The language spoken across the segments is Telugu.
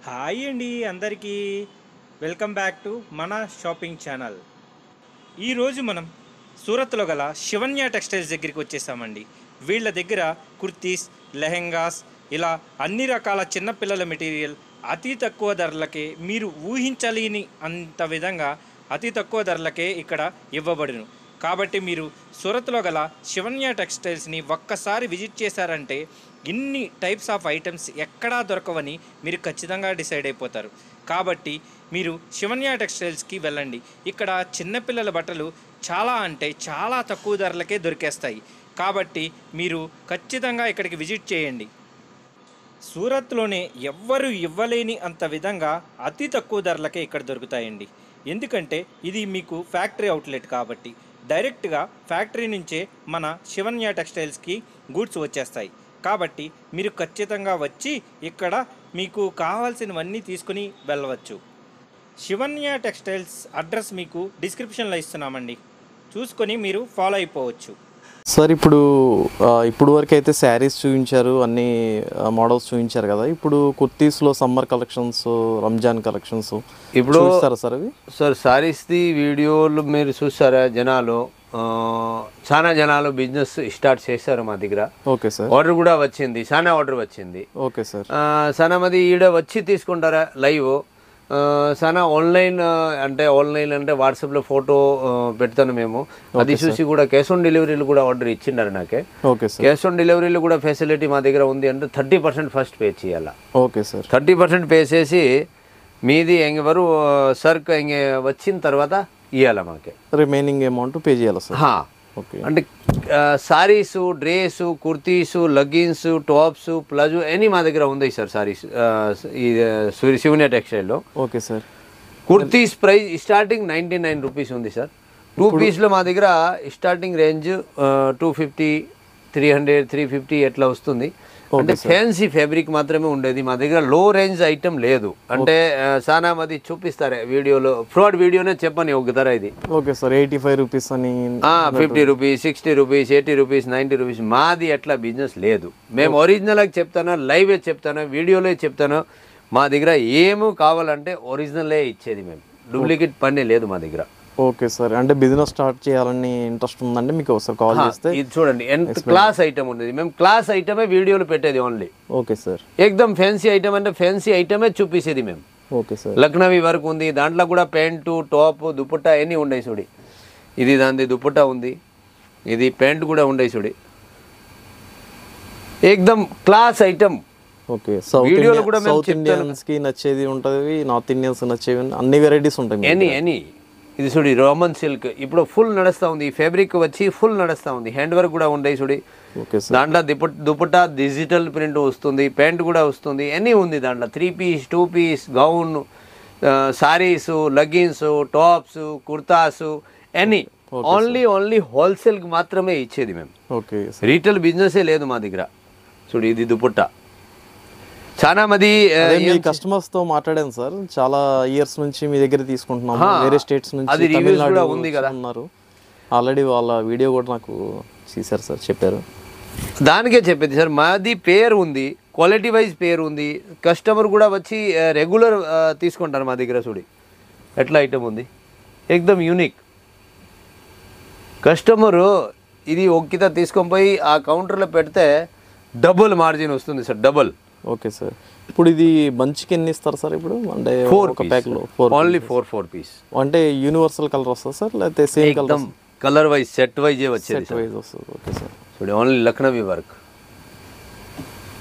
హాయ్ అండి అందరికీ వెల్కమ్ బ్యాక్ టు మన షాపింగ్ ఛానల్. ఈరోజు మనం సూరత్లో గల శివన్య టెక్స్టైల్స్ దగ్గరికి వచ్చేసామండి. వీళ్ళ దగ్గర కుర్తీస్, లెహెంగాస్ ఇలా అన్ని రకాల చిన్నపిల్లల మెటీరియల్ అతి తక్కువ ధరలకే, మీరు ఊహించలేని అంత విధంగా అతి తక్కువ ధరలకే ఇక్కడ ఇవ్వబడును. కాబట్టి మీరు సూరత్లో గల శివన్య టెక్స్టైల్స్ని ఒక్కసారి విజిట్ చేశారంటే ఇన్ని టైప్స్ ఆఫ్ ఐటమ్స్ ఎక్కడా దొరకవని మీరు ఖచ్చితంగా డిసైడ్ అయిపోతారు. కాబట్టి మీరు శివన్య టెక్స్టైల్స్కి వెళ్ళండి. ఇక్కడ చిన్నపిల్లల బట్టలు చాలా అంటే చాలా తక్కువ ధరలకే దొరికేస్తాయి. కాబట్టి మీరు ఖచ్చితంగా ఇక్కడికి విజిట్ చేయండి. సూరత్లోనే ఎవ్వరు ఇవ్వలేని అంత విధంగా అతి తక్కువ ధరలకే ఇక్కడ దొరుకుతాయండి. ఎందుకంటే ఇది మీకు ఫ్యాక్టరీ అవుట్లెట్ కాబట్టి డైరెక్ట్గా ఫ్యాక్టరీ నుంచే మన శివన్య టెక్స్టైల్స్కి గూడ్స్ వచ్చేస్తాయి. కాబట్టి మీరు ఖచ్చితంగా వచ్చి ఇక్కడ మీకు కావాల్సినవన్నీ తీసుకుని వెళ్ళవచ్చు. శివన్య టెక్స్టైల్స్ అడ్రస్ మీకు డిస్క్రిప్షన్లో ఇస్తున్నామండి, చూసుకొని మీరు ఫాలో అయిపోవచ్చు. సార్ ఇప్పుడు వరకు అయితే శారీస్ చూపించారు, అన్ని మోడల్స్ చూపించారు కదా. ఇప్పుడు కుర్తీస్లో సమ్మర్ కలెక్షన్స్, రంజాన్ కలెక్షన్స్ ఇప్పుడు చూస్తారా సార్? అవి సార్ శారీస్ది వీడియోలు మీరు చూస్తారా? చాలా జనాలు బిజినెస్ స్టార్ట్ చేశారు మా దగ్గర. Okay sir. ఆర్డర్ కూడా వచ్చింది, చాలా ఆర్డర్ వచ్చింది. Okay sir. చాలా మంది ఈడ వచ్చి తీసుకుంటారా లైవ్. చాలా ఆన్లైన్ అంటే వాట్సాప్లో ఫోటో పెడతాను మేము, అది చూసి కూడా క్యాష్ ఆన్ డెలివరీలు కూడా ఆర్డర్ ఇచ్చిండారు నాకే. Okay sir. క్యాష్ ఆన్ డెలివరీలు కూడా ఫెసిలిటీ మా దగ్గర ఉంది. అంటే 30% ఫస్ట్ పే చేయాలా. Okay sir. 30% పే చేసి మీది ఎంగవరు సర్క్ వచ్చిన తర్వాత ఇవ్వాలా మాకే, రిమైనింగ్ అమౌంట్ పే చేయాలి సార్. ఓకే. అంటే saris, dress, kurtis, leggings, tops, palazzo అన్నీ మా దగ్గర ఉంది సార్. సారీస్ ఈ శివన్య టెక్స్టైల్లో. Okay sir. Kurtis price starting 99 rupees ఉంది సార్. 2 పీస్లో మా దగ్గర స్టార్టింగ్ రేంజ్ 250, 300, 350 ఎట్లా వస్తుంది. అంటే ఫ్యాన్సీ ఫ్యాబ్రిక్ మాత్రమే ఉండేది మా దగ్గర, లో రేంజ్ ఐటమ్ లేదు. అంటే చాలా మంది చూపిస్తారు వీడియోలో, ఫ్రాడ్ వీడియోనే చెప్పని ఒక ధర ఇది. Okay sir. 85 రూపీస్ అని, 50 రూపీస్, 60 రూపీస్, 80 రూపీస్, 90 రూపీస్. మాది అట్లా బిజినెస్ లేదు. మేము ఒరిజినల్గా చెప్తాను, లైవ్ చెప్తాను, వీడియోలో చెప్తాను. మా దగ్గర ఏమో కావాలంటే ఒరిజినలే ఇచ్చేది మేము, డూప్లికేట్ పని లేదు మా దగ్గర. Okay sir. అంటే బిజినెస్ స్టార్ట్ చేయాలని ఇంట్రెస్ట్ ఉందంటే మీకు ఒకసారి కాల్ చేస్తే. ఇది చూడండి ఎంత క్లాస్ ఐటమ్ ఉంది. మేము క్లాస్ ఐటమే వీడియోలో పెట్టేది ఓన్లీ. Okay sir. ఎక్దమ్ ఫ్యాన్సీ ఐటమ్ అంటే ఫ్యాన్సీ ఐటమే చూపించేది మేము. Okay sir. లక్నవీ వర్క్ ఉంది, దాంట్లో కూడా ప్యాంటు, టాప్, దుపట్టా అన్నీ ఉన్నాయి చూడి. ఇది దాని దుపట్టా ఉంది, ఇది ప్యాంట్ కూడా ఉన్నాయి చూడి. ఎక్దమ్ class item. Okay. South Indians కి నచ్చేది ఉంటుంది, నార్త్ ఇండియన్స్ నచ్చేవి, అన్ని వెరైటీస్ ఉంటాయి. ఎనీ ఇది చూడి రోమన్ సిల్క్ ఇప్పుడు ఫుల్ నడుస్తూ ఉంది. ఈ ఫ్యాబ్రిక్ వచ్చి ఫుల్ నడుస్తూ ఉంది. హ్యాండ్ వర్క్ కూడా ఉన్నాయి చూడి. దాంట్లో దుపట్టా డిజిటల్ ప్రింట్ వస్తుంది, ప్యాంట్ కూడా వస్తుంది, అన్నీ ఉంది దాంట్లో. 3 piece, 2 piece, gown, saris, leggings, tops, kurtas అన్నీ ఓన్లీ హోల్సేల్కి మాత్రమే ఇచ్చేది మేము. ఓకే. రీటైల్ బిజినెసే లేదు మా దగ్గర. చూడు ఇది దుపట్టా. చాలా మంది కస్టమర్స్ తో మాట్లాడాను సార్, చాలా ఇయర్స్ నుంచి మీ దగ్గర తీసుకుంటున్నాము, వేరే స్టేట్స్ నుంచి, అది రివ్యూస్ కూడా ఉంది కదా ఉన్నారు ఆల్రెడీ. వాళ్ళ వీడియో కూడా నాకు చేశారు సార్, చెప్పారు. దానికే చెప్పేది సార్, మాది పేరు ఉంది, క్వాలిటీ వైజ్ పేరు ఉంది. కస్టమర్ కూడా వచ్చి రెగ్యులర్ తీసుకుంటారు మా దగ్గర. చూడి ఎట్లా ఐటమ్ ఉంది, ఎక్దమ్ యూనిక్. కస్టమరు ఇది ఒక్కిత తీసుకొని పోయి ఆ కౌంటర్లో పెడితే డబుల్ మార్జిన్ వస్తుంది సార్, డబుల్. Okay sir. ఇప్పుడు ఇది బంచ్కి ఎన్ని ఇస్తారు సార్? ఇప్పుడు అంటే 4 ఒక ప్యాక్లో ఓన్లీ 4 పీస్. అంటే యూనివర్సల్ కలర్ వస్తుంది సార్, లేకపోతే same colour? Colour wise, set wise వచ్చేది. సెట్ వైజ్ వస్తుంది. Okay sir. చూడండి ఓన్లీ లక్నవీ వర్క్.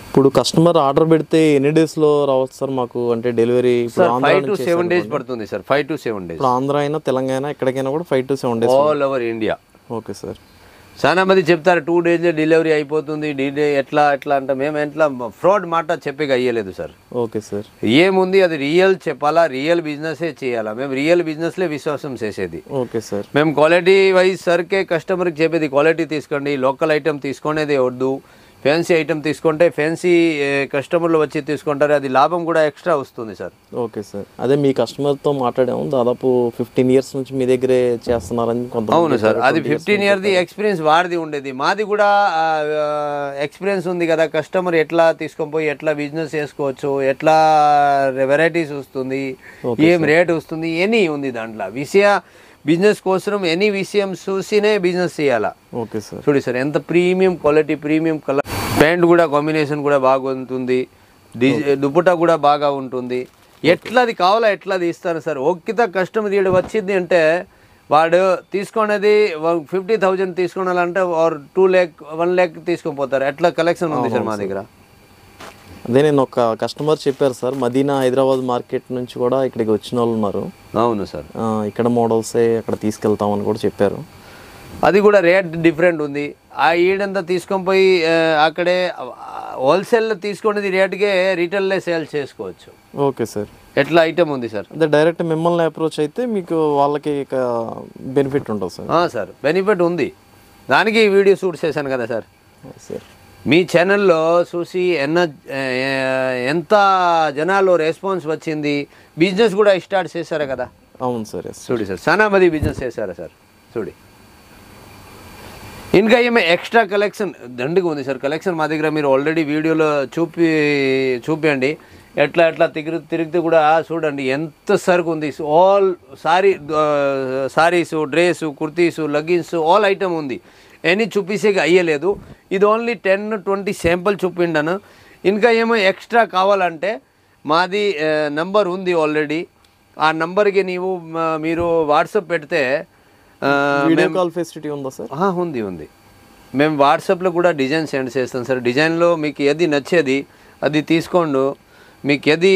ఇప్పుడు కస్టమర్ ఆర్డర్ పెడితే ఎన్ని డేస్లో రావచ్చు సార్ మాకు? అంటే డెలివరీ 5 to 7 days పడుతుంది సార్. 5 to 7 days. ఇప్పుడు ఆంధ్ర అయినా తెలంగాణ ఎక్కడికైనా కూడా 5 to 7 days all over India. Okay sir. చాలా మంది చెప్తారు 2 days డెలివరీ అయిపోతుంది, ఎట్లా అంటే మేము ఎట్లా ఫ్రాడ్ మాట చెప్పేకి అయ్యలేదు సార్. Okay sir. ఏముంది అది రియల్ చెప్పాలా, రియల్ బిజినెసే చేయాలా. మేము రియల్ బిజినెస్లే విశ్వాసం చేసేది. Okay sir. మేము క్వాలిటీ వైజ్ సర్కే కస్టమర్కి చెప్పేది, క్వాలిటీ తీసుకోండి, లోకల్ ఐటమ్ తీసుకునేది వద్దు, ఫ్యాన్సీ ఐటమ్ తీసుకుంటే ఫ్యాన్సీ కస్టమర్లు వచ్చి తీసుకుంటారు, అది లాభం కూడా ఎక్స్ట్రా వస్తుంది సార్. Okay sir. అదే మీ కస్టమర్తో మాట్లాడాము, దాదాపు 15 years నుంచి మీ దగ్గరే చేస్తున్నారని కొంత. అవును సార్, అది 15 years ఎక్స్పీరియన్స్ వాడిది ఉండేది, మాది కూడా ఎక్స్పీరియన్స్ ఉంది కదా. కస్టమర్ ఎట్లా తీసుకొని పోయి ఎట్లా బిజినెస్ చేసుకోవచ్చు, ఎట్లా వెరైటీస్ వస్తుంది, ఏం రేట్ వస్తుంది, ఎనీ ఉంది దాంట్లో బిజినెస్ కోసం ఎనీ విషయం చూసినే బిజినెస్ చేయాలా. Okay sir. చూడండి సార్ ఎంత premium quality, premium colour, pant కూడా కాంబినేషన్ కూడా బాగా ఉంటుంది, దుపట్టా కూడా బాగా ఉంటుంది. ఎట్లాది కావాలా ఎట్లాది ఇస్తాను సార్. ఒక్కిత కస్టమర్ తీయడం వచ్చింది అంటే వాడు తీసుకునేది 50,000 తీసుకోవాలంటే 2 lakh 1 lakh తీసుకొని పోతారు. ఎట్లా కలెక్షన్ ఉంది సార్ మా దగ్గర. అదే నేను ఒక కస్టమర్ చెప్పారు సార్, మదీనా హైదరాబాద్ మార్కెట్ నుంచి కూడా ఇక్కడికి వచ్చిన వాళ్ళు ఉన్నారు. అవును సార్, ఇక్కడ మోడల్సే అక్కడ తీసుకెళ్తామని కూడా చెప్పారు. అది కూడా రేట్ డిఫరెంట్ ఉంది. ఆ ఈడంతా తీసుకొని పోయి అక్కడే హోల్సేల్లో తీసుకునేది రేటుకే రీటైల్లో సేల్ చేసుకోవచ్చు. Okay sir. ఎట్లా ఐటమ్ ఉంది సార్. అదే డైరెక్ట్ మిమ్మల్ని అప్రోచ్ అయితే మీకు వాళ్ళకి బెనిఫిట్ ఉంటుంది సార్. సార్ బెనిఫిట్ ఉంది, దానికి వీడియో షూట్ చేశాను కదా సార్. సార్ మీ ఛానల్లో చూసి ఎంత జనాలు రెస్పాన్స్ వచ్చింది, బిజినెస్ కూడా స్టార్ట్ చేశారు కదా. అవును సార్. చూడి సార్ చాలా మంది బిజినెస్ చేశారా సార్. చూడి ఇంకా ఏమో ఎక్స్ట్రా కలెక్షన్ దండిగా ఉంది సార్. కలెక్షన్ మా దగ్గర మీరు ఆల్రెడీ వీడియోలో చూపించండి. ఎట్లా తిరిగితే కూడా చూడండి ఎంత సరుకు ఉంది. All saris, dress, kurtis, leggings all item ఉంది. ఎనీ చూపిసేకి అయ్యలేదు. ఇది ఓన్లీ 10-20 శాంపుల్ చూపిండాను. ఇంకా ఏమో ఎక్స్ట్రా కావాలంటే మాది నంబర్ ఉంది ఆల్రెడీ. ఆ నంబర్కి మీరు వాట్సాప్ పెడితే వీడియో కాల్ ఫెసిలిటీ ఉందా సార్? ఉంది. మేము వాట్సాప్లో కూడా డిజైన్ సెండ్ చేస్తాం సార్. డిజైన్లో మీకు ఏది నచ్చేది అది తీసుకోండు. మీకు ఏది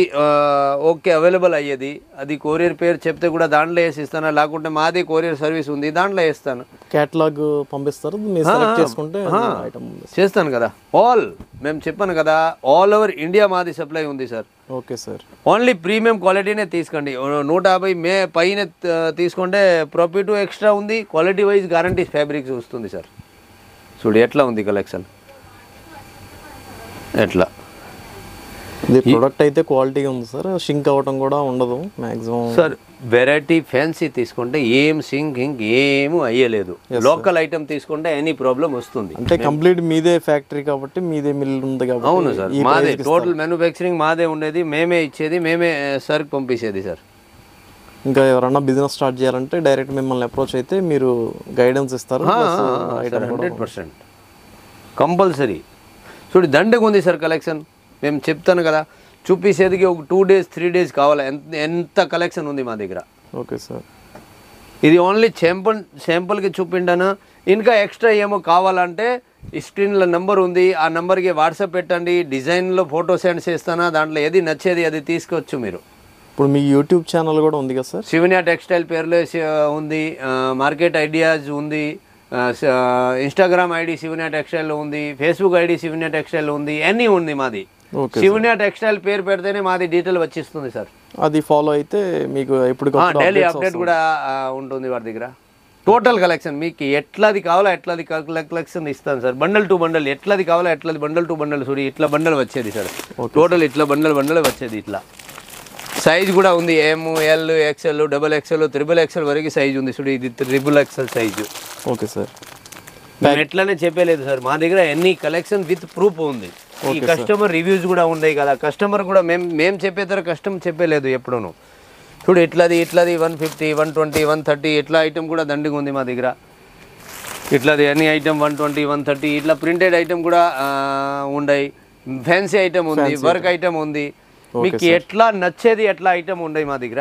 ఓకే అవైలబుల్ అయ్యేది అది కొరియర్ పేరు చెప్తే కూడా దాంట్లో వేసి ఇస్తాను, లేకుంటే మాది కొరియర్ సర్వీస్ ఉంది దాంట్లో వేస్తాను. క్యాటలాగ్ పంపిస్తారు, చేసుకుంటే చేస్తాను కదా. మేము చెప్పాను కదా, ఆల్ ఓవర్ ఇండియా మాది సప్లై ఉంది sir. Okay sir. Only premium క్వాలిటీనే తీసుకోండి. 150 పైన తీసుకుంటే ప్రాఫిట్ ఎక్స్ట్రా ఉంది. క్వాలిటీ వైజ్ గ్యారంటీ ఫ్యాబ్రిక్స్ వస్తుంది సార్. చూడు ఎట్లా ఉంది కలెక్షన్. ఎట్లా ఇది ప్రోడక్ట్ అయితే క్వాలిటీ ఉంది సార్, షింక్ అవ్వటం కూడా ఉండదు మ్యాక్సిమం సార్. వెరైటీ ఫ్యాన్సీ తీసుకుంటే ఏం సింకింగ్ ఏమీ అయ్యలేదు. లోకల్ ఐటమ్ తీసుకుంటే ఎనీ ప్రాబ్లం వస్తుంది. అంటే కంప్లీట్ మీదే ఫ్యాక్టరీ కాబట్టి మీదే మిల్ ఉంది కాబట్టి. అవును సార్, మాదే టోటల్ మ్యానుఫ్యాక్చరింగ్ మాదే ఉండేది, మేమే ఇచ్చేది, మేమే సరుకు పంపించేది సార్. ఇంకా ఎవరన్నా బిజినెస్ స్టార్ట్ చేయాలంటే డైరెక్ట్ మిమ్మల్ని అప్రోచ్ అయితే మీరు గైడెన్స్ ఇస్తారు. 100% కంపల్సరీ. చూడు దండగా ఉంది సార్ కలెక్షన్. మేము చెప్తాను కదా, చూపించేదికి ఒక 2 days 3 days కావాలి. ఎంత కలెక్షన్ ఉంది మా దగ్గర. Okay sir. ఇది ఓన్లీ శాంపుల్కి చూపిండాను. ఇంకా ఎక్స్ట్రా ఏమో కావాలంటే స్క్రీన్లో నెంబర్ ఉంది, ఆ నెంబర్కి వాట్సాప్ పెట్టండి. డిజైన్లో ఫోటో సెండ్ చేస్తానా, దాంట్లో ఏది నచ్చేది అది తీసుకోవచ్చు మీరు. ఇప్పుడు మీ యూట్యూబ్ ఛానల్ కూడా ఉంది కదా సార్? శివన్య టెక్స్టైల్ పేర్లో ఉంది, మార్కెట్ ఐడియాస్ ఉంది, ఇన్స్టాగ్రామ్ ఐడి శివన్య టెక్స్టైల్ ఉంది, ఫేస్బుక్ ఐడి శివన్య టెక్స్టైల్ ఉంది, అన్నీ ఉంది మాది. శివన్య టెక్స్టైల్ పేరు పెడితేనే మాది డీటెయిల్ వచ్చిస్తుంది సార్. అది ఫాలో అయితే మీకు ఎప్పుడు డైలీ అప్డేట్ కూడా ఉంటుంది వాడి దగ్గర. టోటల్ కలెక్షన్ మీకు ఎట్లాది కావాలో ఎట్లాది కలెక్షన్ ఇస్తాను సార్. బండల్ టు బండల్ ఎట్లాది కావాలో ఎట్లాది బండల్ టు బండల్. చూడి ఇట్లా బండల్ వచ్చేది సార్. టోటల్ ఇట్లా బండల్ వచ్చేది. ఇట్లా సైజ్ కూడా ఉంది, ML, XL, XXL, XXL వరకు సైజ్ ఉంది. చూడు ఇది XXL సైజు. Okay sir. నేను ఎట్లానే చెప్పలేదు సార్, మా దగ్గర ఎన్ని కలెక్షన్ విత్ ప్రూఫ్ ఉంది. ఈ కస్టమర్ రివ్యూస్ కూడా ఉన్నాయి కదా. కస్టమర్ కూడా మేము చెప్పేదారు కస్టమర్ చెప్పలేదు ఎప్పుడూను. చూడు ఇట్లాది 150, 120, 130 ఇట్లా ఐటమ్ కూడా దండిగా ఉంది మా దగ్గర. ఇట్లాది ఎన్ని ఐటమ్ 120, 130 ఇట్లా ప్రింటెడ్ ఐటమ్ కూడా ఉన్నాయి. ఫ్యాన్సీ ఐటమ్ ఉంది, వర్క్ ఐటమ్ ఉంది. మీకు ఎట్లా నచ్చేది ఎట్లా ఐటమ్ ఉన్నాయి మా దగ్గర.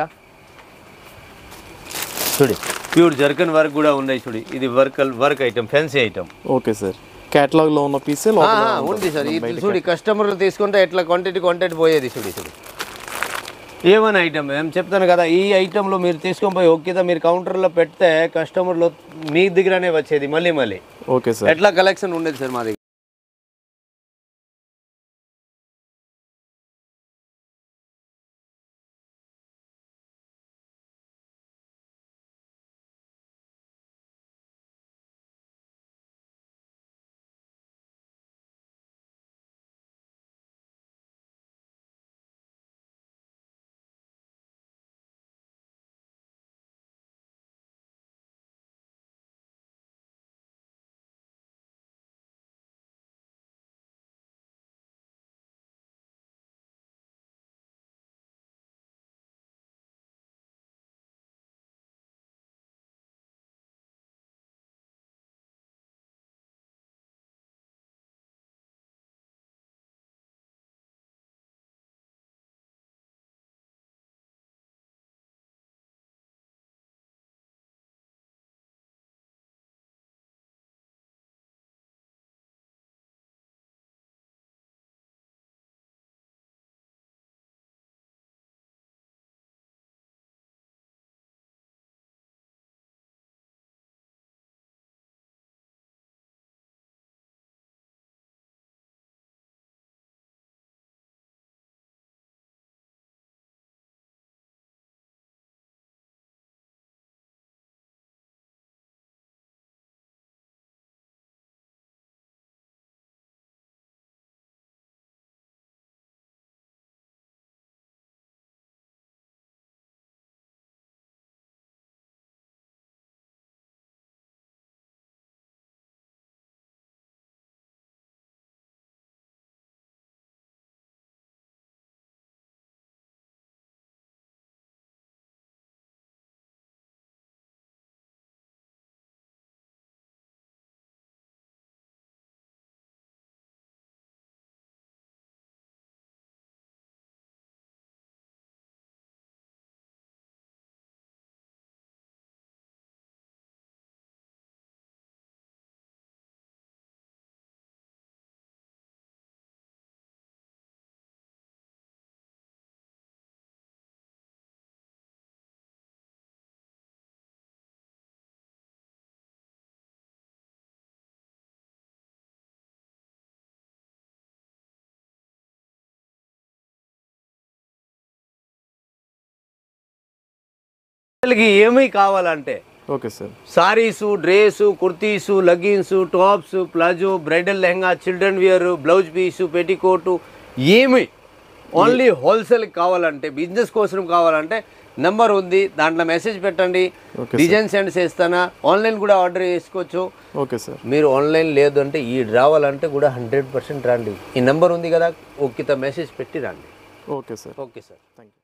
చూడు ప్యూర్ జర్కన్ వర్క్ కూడా ఉన్నాయి. చూడు ఇది work item, fancy item. Okay sir. Catalogue లో ఉన్న పీసే ఉంది సార్. ఇది చూడు కస్టమర్లు తీసుకుంటే ఎట్లా క్వాంటిటీ పోయేది. చూడు ఏమైనా ఐటమ్ మేము చెప్తాను కదా, ఈ ఐటెంలో మీరు తీసుకొని పోయి ఓకే మీరు కౌంటర్లో పెడితే కస్టమర్లు మీ దగ్గరనే వచ్చేది మళ్ళీ. Okay sir. ఎట్లా కలెక్షన్ ఉండేది సార్ మా దగ్గర. పిల్లలకి ఏమీ కావాలంటే okay sir. Saris, dress, kurtis, leggings, tops, palazzo, bridal lehenga, children wear, blouse piece, petticoat, ఏమి ఓన్లీ హోల్సేల్ కావాలంటే, బిజినెస్ కోసం కావాలంటే నెంబర్ ఉంది, దాంట్లో మెసేజ్ పెట్టండి, డిజైన్ సెండ్ చేస్తానా. ఆన్లైన్ కూడా ఆర్డర్ చేసుకోవచ్చు. Okay sir. మీరు ఆన్లైన్ లేదు అంటే ఈ రావాలంటే కూడా 100% రండి. ఈ నెంబర్ ఉంది కదా, ఓకే మెసేజ్ పెట్టి రండి. Okay sir. Okay sir, thank you.